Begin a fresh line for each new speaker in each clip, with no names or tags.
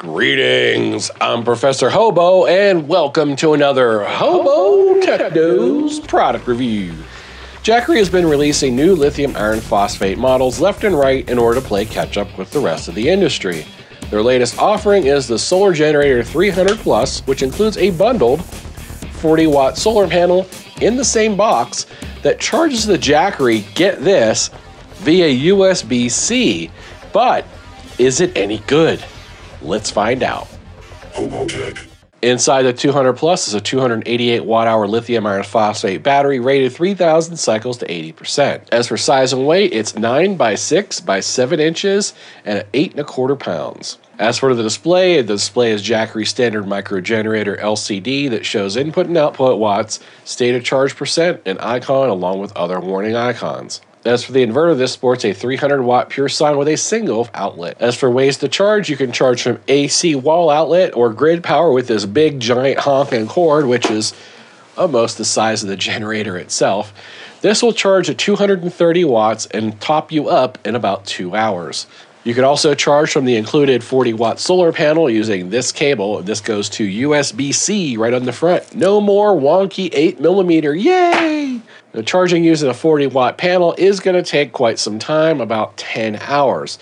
Greetings, I'm Professor Hobo, and welcome to another HOBOTECH News product review. Jackery has been releasing new lithium iron phosphate models left and right in order to play catch up with the rest of the industry. Their latest offering is the Solar Generator 300 Plus, which includes a bundled 40-watt solar panel in the same box that charges the Jackery, get this, via USB-C. But is it any good? Let's find out.
HOBOTECH.
Inside the 200 Plus is a 288 watt-hour lithium iron phosphate battery rated 3,000 cycles to 80%. As for size and weight, it's 9 by 6 by 7 inches and 8¼ pounds. As for the display is Jackery standard micro generator LCD that shows input and output watts, state of charge percent, and icon along with other warning icons. As for the inverter, this sports a 300-watt pure sine with a single outlet. As for ways to charge, you can charge from AC wall outlet or grid power with this big giant honking cord, which is almost the size of the generator itself. This will charge at 230 watts and top you up in about 2 hours. You can also charge from the included 40-watt solar panel using this cable. This goes to USB-C right on the front. No more wonky 8mm, yay! Now, charging using a 40-watt panel is going to take quite some time, about 10 hours.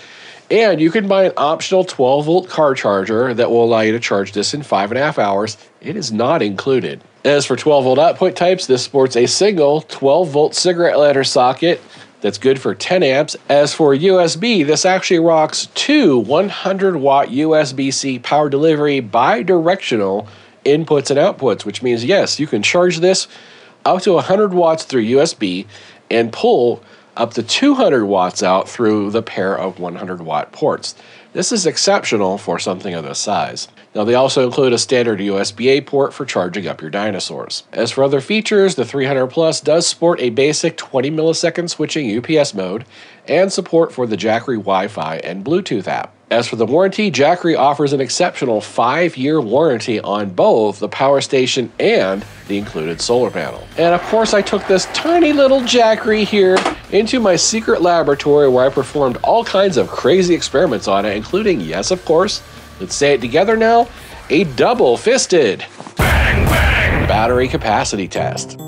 And you can buy an optional 12-volt car charger that will allow you to charge this in 5.5 hours. It is not included. As for 12-volt output types, this sports a single 12-volt cigarette lighter socket that's good for 10 amps. As for USB, this actually rocks two 100-watt USB-C power delivery bi-directional inputs and outputs, which means, yes, you can charge this up to 100 watts through USB and pull up to 200 watts out through the pair of 100-watt ports. This is exceptional for something of this size. Now, they also include a standard USB-A port for charging up your dinosaurs. As for other features, the 300 Plus does sport a basic 20 millisecond switching UPS mode and support for the Jackery Wi-Fi and Bluetooth app. As for the warranty, Jackery offers an exceptional 5-year warranty on both the power station and the included solar panel. And of course, I took this tiny little Jackery here into my secret laboratory where I performed all kinds of crazy experiments on it, including, yes, of course, let's say it together now, a double-fisted
Bang, bang.
battery capacity test.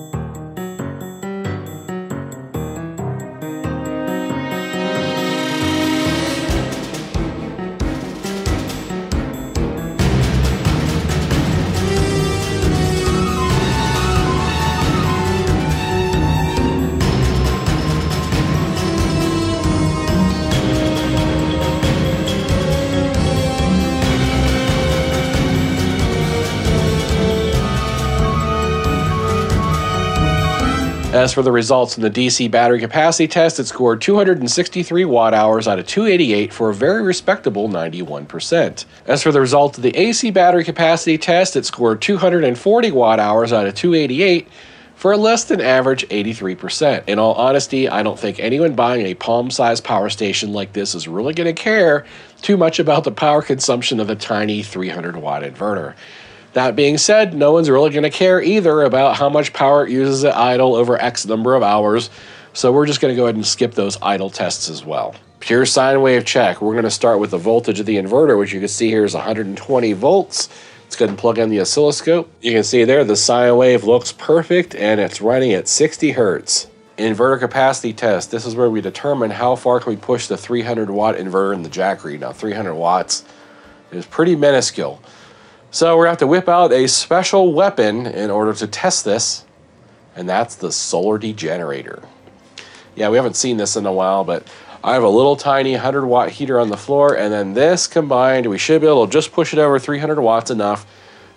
As for the results in the DC battery capacity test, it scored 263 watt-hours out of 288 for a very respectable 91%. As for the result of the AC battery capacity test, it scored 240 watt-hours out of 288 for a less than average 83%. In all honesty, I don't think anyone buying a palm-sized power station like this is really going to care too much about the power consumption of the tiny 300-watt inverter. That being said, no one's really going to care either about how much power it uses at idle over X number of hours, so we're just going to go ahead and skip those idle tests as well. Pure sine wave check. We're going to start with the voltage of the inverter, which you can see here is 120 volts. Let's go ahead and plug in the oscilloscope. You can see there the sine wave looks perfect, and it's running at 60 hertz. Inverter capacity test. This is where we determine how far can we push the 300-watt inverter in the Jackery. Now, 300 watts is pretty minuscule. So we're going to have to whip out a special weapon in order to test this, and that's the Solar Generator. Yeah, we haven't seen this in a while, but I have a little tiny 100-watt heater on the floor, and then this combined, we should be able to just push it over 300 watts enough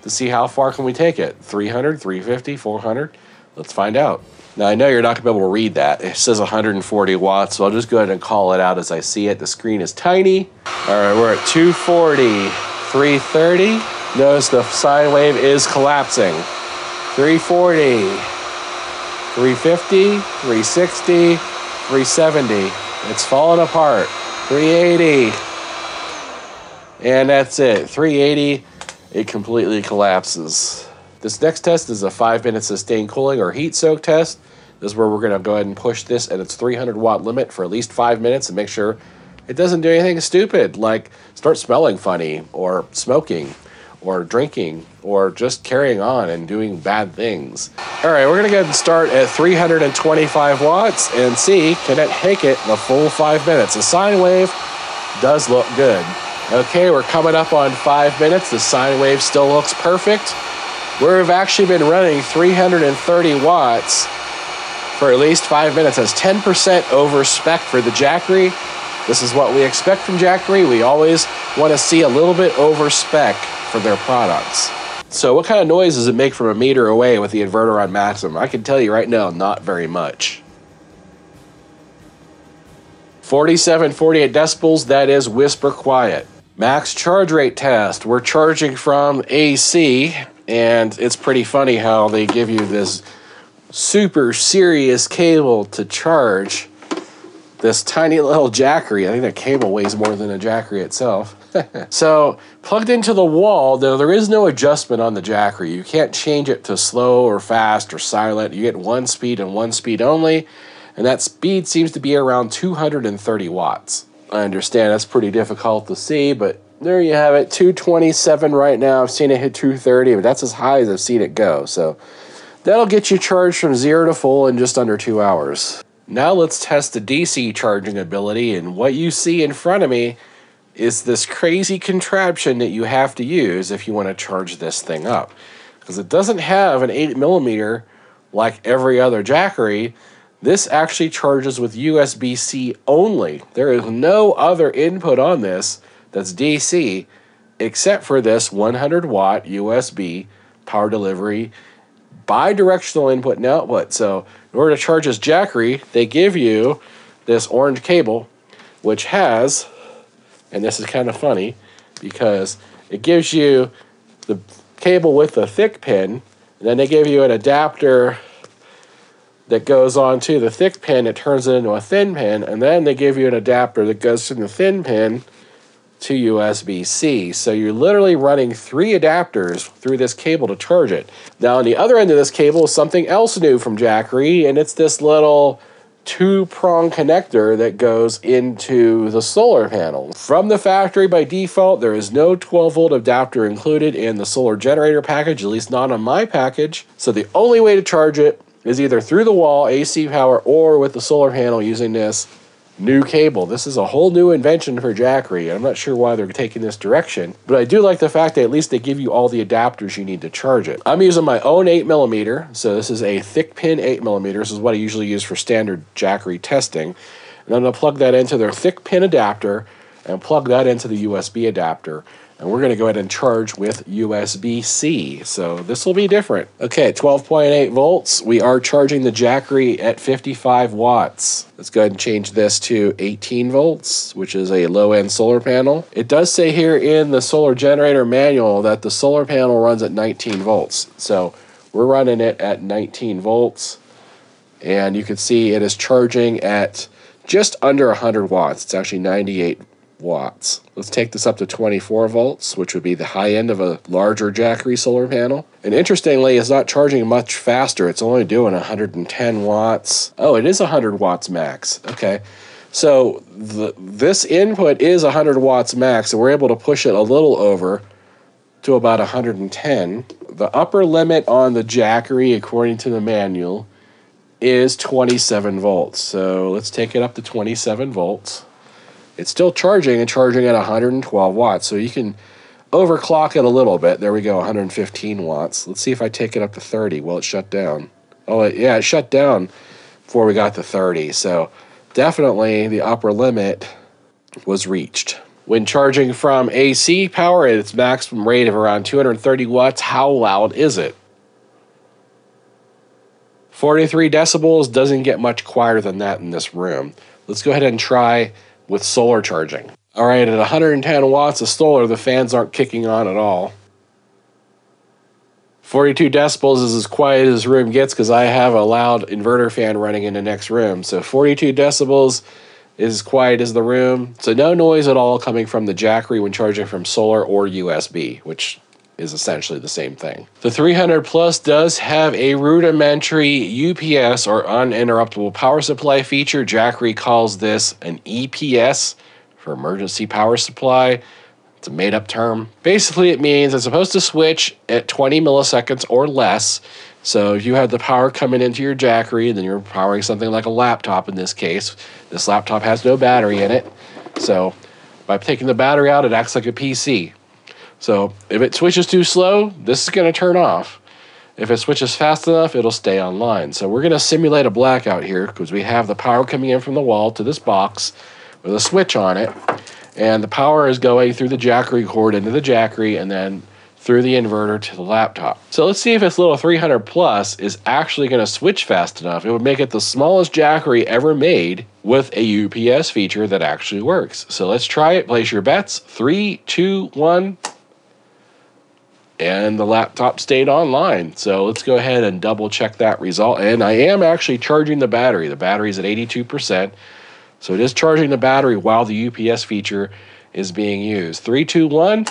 to see how far can we take it. 300, 350, 400? Let's find out. Now, I know you're not going to be able to read that. It says 140 watts, so I'll just go ahead and call it out as I see it. The screen is tiny. All right, we're at 240, 330. Notice the sine wave is collapsing. 340, 350, 360, 370. It's falling apart. 380. And that's it. 380, it completely collapses. This next test is a 5-minute sustained cooling or heat soak test. This is where we're going to go ahead and push this at its 300-watt limit for at least 5 minutes and make sure It doesn't do anything stupid like start smelling funny or smoking or drinking or just carrying on and doing bad things. All right, we're gonna go ahead and start at 325 watts and see, can it take it the full 5 minutes? The sine wave does look good. Okay, we're coming up on 5 minutes. The sine wave still looks perfect. We've actually been running 330 watts for at least 5 minutes. That's 10% over spec for the Jackery. This is what we expect from Jackery. We always want to see a little bit over spec for their products. So what kind of noise does it make from a meter away with the inverter on maximum? I can tell you right now, not very much. 47, 48 decibels, that is whisper quiet. Max charge rate test. We're charging from AC, and it's pretty funny how they give you this super serious cable to charge this tiny little Jackery. I think that cable weighs more than a Jackery itself. So plugged into the wall, though, there is no adjustment on the Jackery. You can't change it to slow or fast or silent. You get one speed and one speed only, and that speed seems to be around 230 watts. I understand that's pretty difficult to see, but there you have it, 227 right now. I've seen it hit 230, but that's as high as I've seen it go. So that'll get you charged from 0 to full in just under 2 hours. Now let's test the DC charging ability, and what you see in front of me is this crazy contraption that you have to use if you want to charge this thing up. Because it doesn't have an 8mm like every other Jackery. This actually charges with USB-C only. There is no other input on this that's DC except for this 100-watt USB power delivery bi-directional input and output. So in order to charge this Jackery, they give you this orange cable, which has, and this is kind of funny because it gives you the cable with the thick pin, and then they give you an adapter that goes on to the thick pin. It turns it into a thin pin, and then they give you an adapter that goes from the thin pin to USB-C. So you're literally running 3 adapters through this cable to charge it. Now on the other end of this cable is something else new from Jackery, and it's this little 2-prong connector that goes into the solar panel. From the factory by default, there is no 12-volt adapter included in the solar generator package, at least not on my package. So the only way to charge it is either through the wall, AC power, or with the solar panel using this new cable. This is a whole new invention for Jackery. I'm not sure why they're taking this direction, but I do like the fact that at least they give you all the adapters you need to charge it. I'm using my own 8mm, so this is a thick pin 8mm. This is what I usually use for standard Jackery testing. And I'm going to plug that into their thick pin adapter and plug that into the USB adapter. And we're going to go ahead and charge with USB-C. So this will be different. Okay, 12.8 volts. We are charging the Jackery at 55 watts. Let's go ahead and change this to 18 volts, which is a low-end solar panel. It does say here in the solar generator manual that the solar panel runs at 19 volts. So we're running it at 19 volts. And you can see it is charging at just under 100 watts. It's actually 98 watts. Let's take this up to 24 volts, which would be the high end of a larger Jackery solar panel. And interestingly, it's not charging much faster. It's only doing 110 watts. Oh, it is 100 watts max. Okay. So this input is 100 watts max, and we're able to push it a little over to about 110. The upper limit on the Jackery, according to the manual, is 27 volts. So let's take it up to 27 volts. It's still charging and charging at 112 watts, so you can overclock it a little bit. There we go, 115 watts. Let's see if I take it up to 30. Well, it shut down. Oh, yeah, it shut down before we got to 30, so definitely the upper limit was reached. When charging from AC power at its maximum rate of around 230 watts, how loud is it? 43 decibels, doesn't get much quieter than that in this room. Let's go ahead and try with solar charging. All right, at 110 watts of solar, the fans aren't kicking on at all. 42 decibels is as quiet as this room gets because I have a loud inverter fan running in the next room. So 42 decibels is as quiet as the room. So no noise at all coming from the Jackery when charging from solar or USB, which is essentially the same thing. The 300 Plus does have a rudimentary UPS or uninterruptible power supply feature. Jackery calls this an EPS for emergency power supply. It's a made-up term. Basically, it means it's supposed to switch at 20 milliseconds or less. So if you have the power coming into your Jackery, and then you're powering something like a laptop in this case. This laptop has no battery in it. So by taking the battery out, it acts like a PC. So if it switches too slow, this is going to turn off. If it switches fast enough, it'll stay online. So we're going to simulate a blackout here because we have the power coming in from the wall to this box with a switch on it. And the power is going through the Jackery cord into the Jackery and then through the inverter to the laptop. So let's see if this little 300 plus is actually going to switch fast enough. It would make it the smallest Jackery ever made with a UPS feature that actually works. So let's try it. Place your bets. 3, 2, 1. And the laptop stayed online. So let's go ahead and double check that result. And I am actually charging the battery. The battery's at 82%. So it is charging the battery while the UPS feature is being used. 3, 2, 1.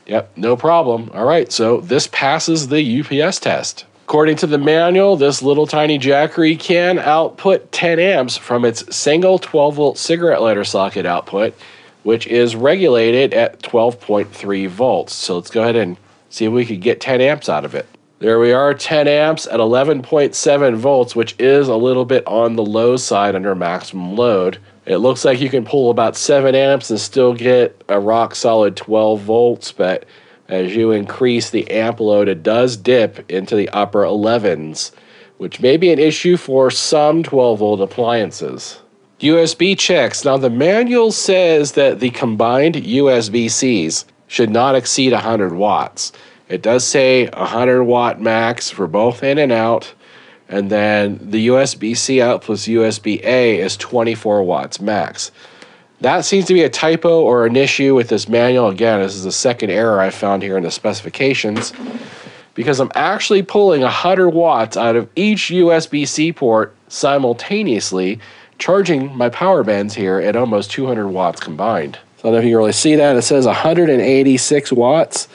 Yep, no problem. All right, so this passes the UPS test. According to the manual, this little tiny Jackery can output 10 amps from its single 12-volt cigarette lighter socket output, which is regulated at 12.3 volts. So let's go ahead and see if we could get 10 amps out of it. There we are, 10 amps at 11.7 volts, which is a little bit on the low side under maximum load. It looks like you can pull about 7 amps and still get a rock solid 12 volts, but as you increase the amp load, it does dip into the upper 11s, which may be an issue for some 12-volt appliances. USB checks. Now, the manual says that the combined USB-Cs should not exceed 100 watts. It does say 100 watt max for both in and out, and then the USB-C out plus USB-A is 24 watts max. That seems to be a typo or an issue with this manual. Again, this is the second error I found here in the specifications, because I'm actually pulling 100 watts out of each USB-C port simultaneously, charging my power bands here at almost 200 watts combined. So I don't know if you can really see that. It says 186 watts.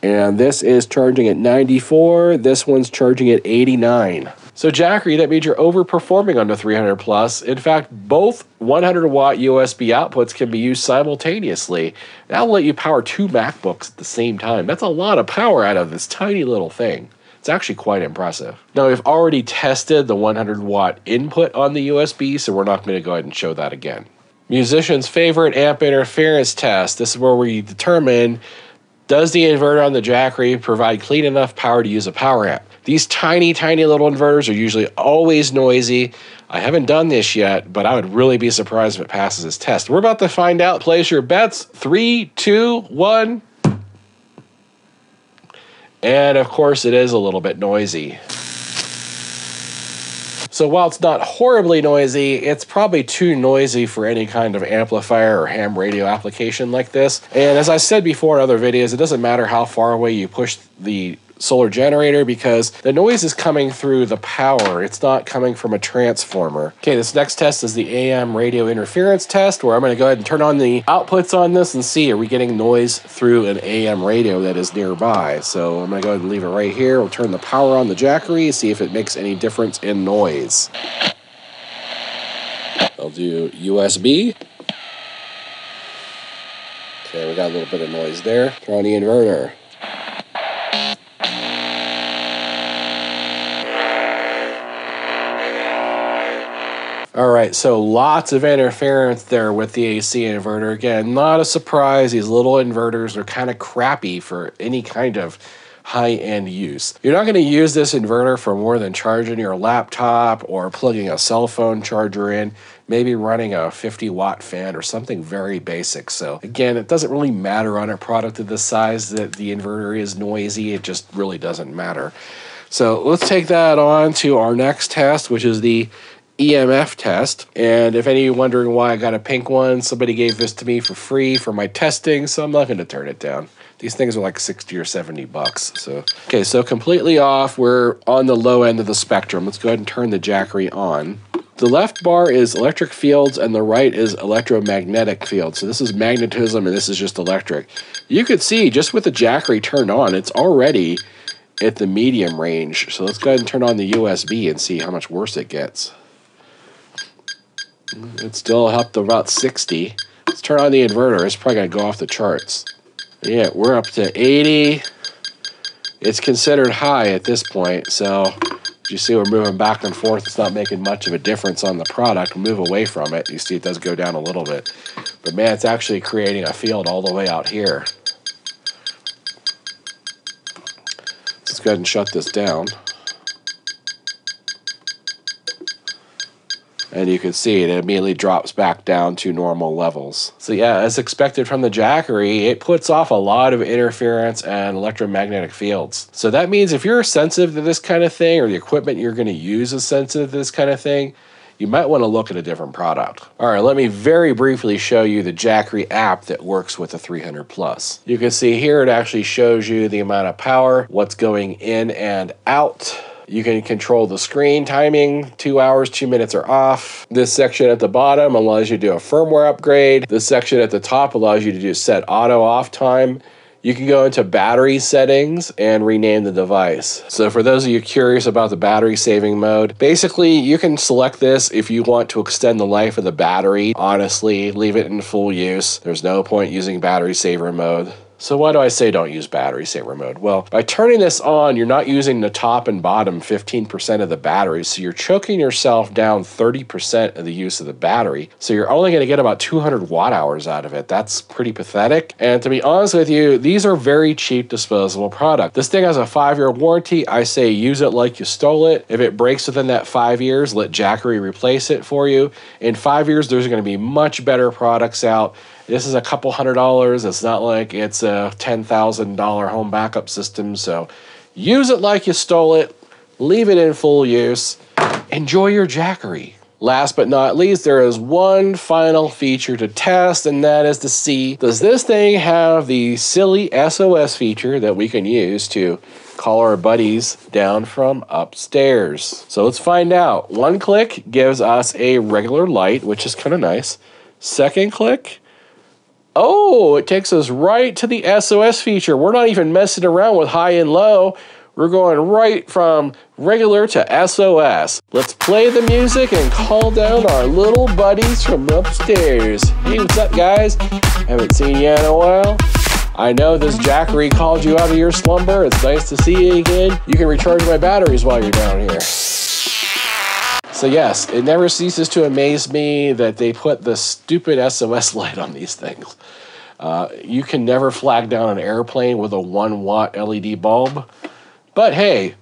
And this is charging at 94. This one's charging at 89. So Jackery, that means you're overperforming on the 300 plus. In fact, both 100 watt USB outputs can be used simultaneously. That'll let you power 2 MacBooks at the same time. That's a lot of power out of this tiny little thing. It's actually quite impressive. Now, we've already tested the 100 watt input on the USB, so we're not going to go ahead and show that again. Musician's favorite amp interference test. This is where we determine, does the inverter on the Jackery provide clean enough power to use a power amp? These tiny, tiny little inverters are usually always noisy. I haven't done this yet, but I would really be surprised if it passes this test. We're about to find out. Place your bets. 3, 2, 1. And of course, it is a little bit noisy. So while it's not horribly noisy, it's probably too noisy for any kind of amplifier or ham radio application like this. And as I said before in other videos, it doesn't matter how far away you push the solar generator because the noise is coming through the power. It's not coming from a transformer. Okay, this next test is the AM radio interference test, where I'm going to go ahead and turn on the outputs on this and see, are we getting noise through an AM radio that is nearby? So I'm going to go ahead and leave it right here. We'll turn the power on the Jackery, see if it makes any difference in noise. I'll do USB. Okay, we got a little bit of noise there. Turn on the inverter. All right, so lots of interference there with the AC inverter. Again, not a surprise. These little inverters are kind of crappy for any kind of high-end use. You're not going to use this inverter for more than charging your laptop or plugging a cell phone charger in, maybe running a 50-watt fan or something very basic. So again, it doesn't really matter on a product of this size that the inverter is noisy. It just really doesn't matter. So let's take that on to our next test, which is the EMF test. And if any of you wondering why I got a pink one, somebody gave this to me for free for my testing, so I'm not going to turn it down. These things are like 60 or 70 bucks. So, okay, so completely off. We're on the low end of the spectrum. Let's go ahead and turn the Jackery on. The left bar is electric fields and the right is electromagnetic fields. So this is magnetism and this is just electric. You could see just with the Jackery turned on, it's already at the medium range. So let's go ahead and turn on the USB and see how much worse it gets. It's still up to about 60, Let's turn on the inverter. It's probably going to go off the charts. Yeah, we're up to 80. It's considered high at this point, so you see we're moving back and forth. It's not making much of a difference on the product. We'll move away from it. You see it does go down a little bit. But man, it's actually creating a field all the way out here. Let's go ahead and shut this down. And you can see it immediately drops back down to normal levels. So yeah, as expected from the Jackery, it puts off a lot of interference and electromagnetic fields. So that means if you're sensitive to this kind of thing, or the equipment you're going to use is sensitive to this kind of thing, you might want to look at a different product. All right, let me very briefly show you the Jackery app that works with the 300 Plus. You can see here it actually shows you the amount of power, what's going in and out. You can control the screen timing, 2 hours, 2 minutes are off. This section at the bottom allows you to do a firmware upgrade. This section at the top allows you to do set auto off time. You can go into battery settings and rename the device. So for those of you curious about the battery saving mode, basically you can select this if you want to extend the life of the battery. Honestly, leave it in full use. There's no point using battery saver mode. So why do I say don't use battery saver mode? Well, by turning this on, you're not using the top and bottom 15% of the battery, so you're choking yourself down 30% of the use of the battery. So you're only going to get about 200 watt hours out of it. That's pretty pathetic. And to be honest with you, these are very cheap disposable product. This thing has a 5-year warranty. I say use it like you stole it. If it breaks within that 5 years, let Jackery replace it for you. In 5 years, there's going to be much better products out. This is a couple $100. It's not like it's a $10,000 home backup system. So use it like you stole it. Leave it in full use. Enjoy your Jackery. Last but not least, there is one final feature to test, and that is to see, does this thing have the silly SOS feature that we can use to call our buddies down from upstairs? So let's find out. One click gives us a regular light, which is kind of nice. Second click, oh, it takes us right to the SOS feature. We're not even messing around with high and low. We're going right from regular to SOS. Let's play the music and call down our little buddies from upstairs. Hey, what's up, guys? Haven't seen you in a while. I know this Jackery called you out of your slumber. It's nice to see you again. You can recharge my batteries while you're down here. So yes, it never ceases to amaze me that they put the stupid SOS light on these things. You can never flag down an airplane with a 1 watt LED bulb. But hey,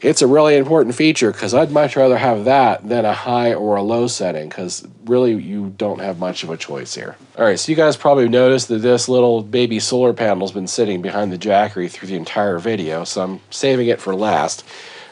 it's a really important feature because I'd much rather have that than a high or a low setting because really you don't have much of a choice here. All right, so you guys probably noticed that this little baby solar panel's been sitting behind the Jackery through the entire video, so I'm saving it for last.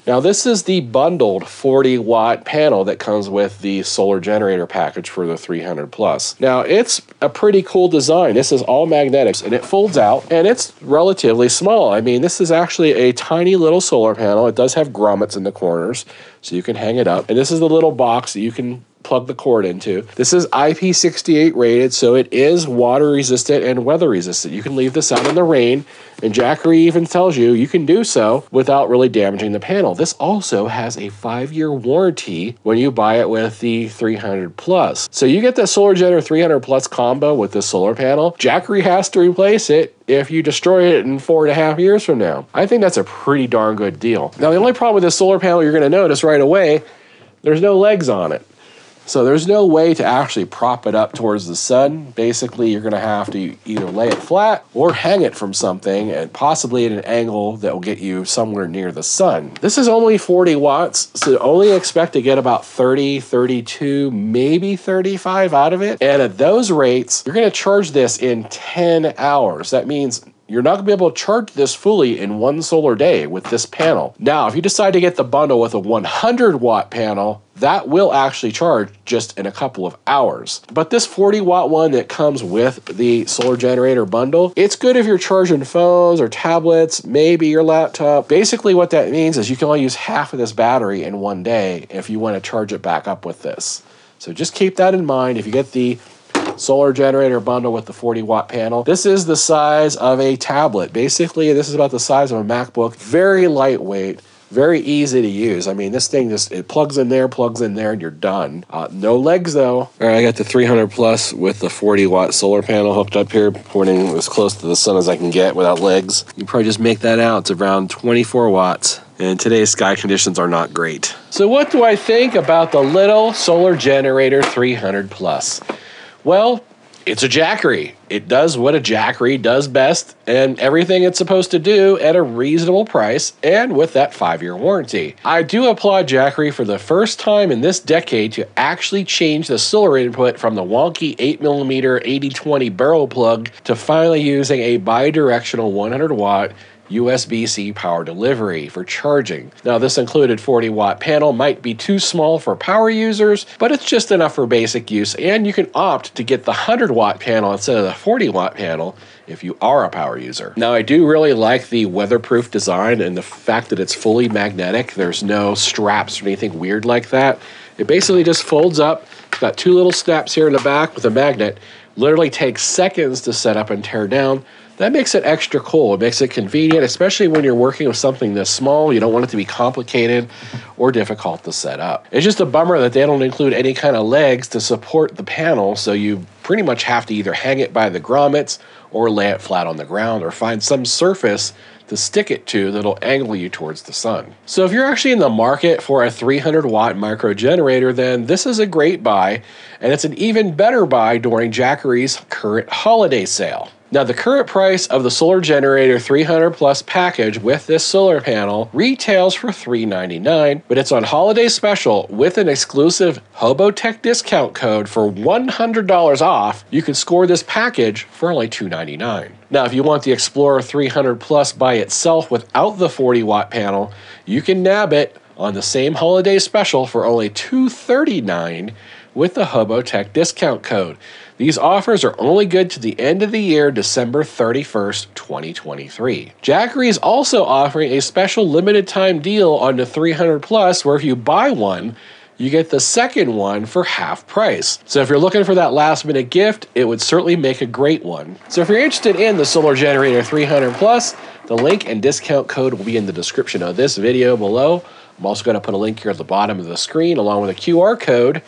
Now this is the bundled 40 watt panel that comes with the solar generator package for the 300 Plus. Now it's a pretty cool design. This is all magnetics and it folds out and it's relatively small. I mean, this is actually a tiny little solar panel. It does have grommets in the corners so you can hang it up. And this is the little box that you can plug the cord into. This is IP68 rated, so it is water resistant and weather resistant. You can leave this out in the rain, and Jackery even tells you you can do so without really damaging the panel. This also has a 5-year warranty when you buy it with the 300 Plus. So you get the Solar Generator 300 Plus combo with the solar panel. Jackery has to replace it if you destroy it in 4.5 years from now. I think that's a pretty darn good deal. Now the only problem with this solar panel you're going to notice right away, there's no legs on it. So there's no way to actually prop it up towards the sun. Basically, you're going to have to either lay it flat or hang it from something and possibly at an angle that will get you somewhere near the sun. This is only 40 watts, so only expect to get about 30, 32, maybe 35 out of it. And at those rates, you're going to charge this in 10 hours. That means you're not going to be able to charge this fully in one solar day with this panel. Now, if you decide to get the bundle with a 100 watt panel, that will actually charge just in a couple of hours. But this 40 watt one that comes with the solar generator bundle, it's good if you're charging phones or tablets, maybe your laptop. Basically what that means is you can only use half of this battery in one day if you want to charge it back up with this. So just keep that in mind if you get the solar generator bundle with the 40 watt panel. This is the size of a tablet. Basically, this is about the size of a MacBook. Very lightweight, Very easy to use. I mean, this thing just, it plugs in there, and you're done. No legs though. All right, I got the 300 plus with the 40 watt solar panel hooked up here, pointing as close to the sun as I can get without legs. You probably just make that out. It's around 24 watts. And today's sky conditions are not great. So what do I think about the little solar generator 300 plus? Well, it's a Jackery. It does what a Jackery does best and everything it's supposed to do at a reasonable price and with that 5-year warranty. I do applaud Jackery for the first time in this decade to actually change the solar input from the wonky 8mm 80/20 barrel plug to finally using a bidirectional 100 watt USB-C power delivery for charging. Now, this included 40 watt panel might be too small for power users, but it's just enough for basic use, and you can opt to get the 100 watt panel instead of the 40 watt panel if you are a power user. Now, I do really like the weatherproof design and the fact that it's fully magnetic. There's no straps or anything weird like that. It basically just folds up. It's got 2 little snaps here in the back with a magnet. Literally takes seconds to set up and tear down. That makes it extra cool. It makes it convenient, especially when you're working with something this small. You don't want it to be complicated or difficult to set up. It's just a bummer that they don't include any kind of legs to support the panel, so you pretty much have to either hang it by the grommets or lay it flat on the ground or find some surface to stick it to that'll angle you towards the sun. So if you're actually in the market for a 300 watt micro generator, then this is a great buy, and it's an even better buy during Jackery's current holiday sale. Now, the current price of the Solar Generator 300 Plus package with this solar panel retails for $399, but it's on holiday special with an exclusive HOBOTECH discount code for $100 off. You can score this package for only $299. Now, if you want the Explorer 300 Plus by itself without the 40 watt panel, you can nab it on the same holiday special for only $239 with the HOBOTECH discount code. These offers are only good to the end of the year, December 31st, 2023. Jackery is also offering a special limited time deal on the 300 Plus, where if you buy one, you get the second one for half price. So if you're looking for that last minute gift, it would certainly make a great one. So if you're interested in the Solar Generator 300 Plus, the link and discount code will be in the description of this video below. I'm also going to put a link here at the bottom of the screen along with a QR code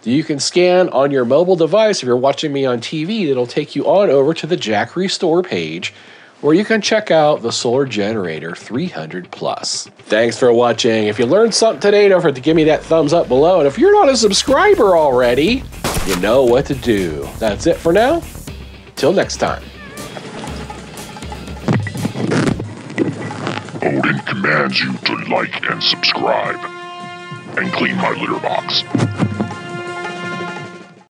that you can scan on your mobile device. If you're watching me on TV, it'll take you on over to the Jackery store page where you can check out the Solar Generator 300 Plus. Thanks for watching. If you learned something today, don't forget to give me that thumbs up below. And if you're not a subscriber already, you know what to do. That's it for now. Till next time.
Odin commands you to like and subscribe, and clean my litter box.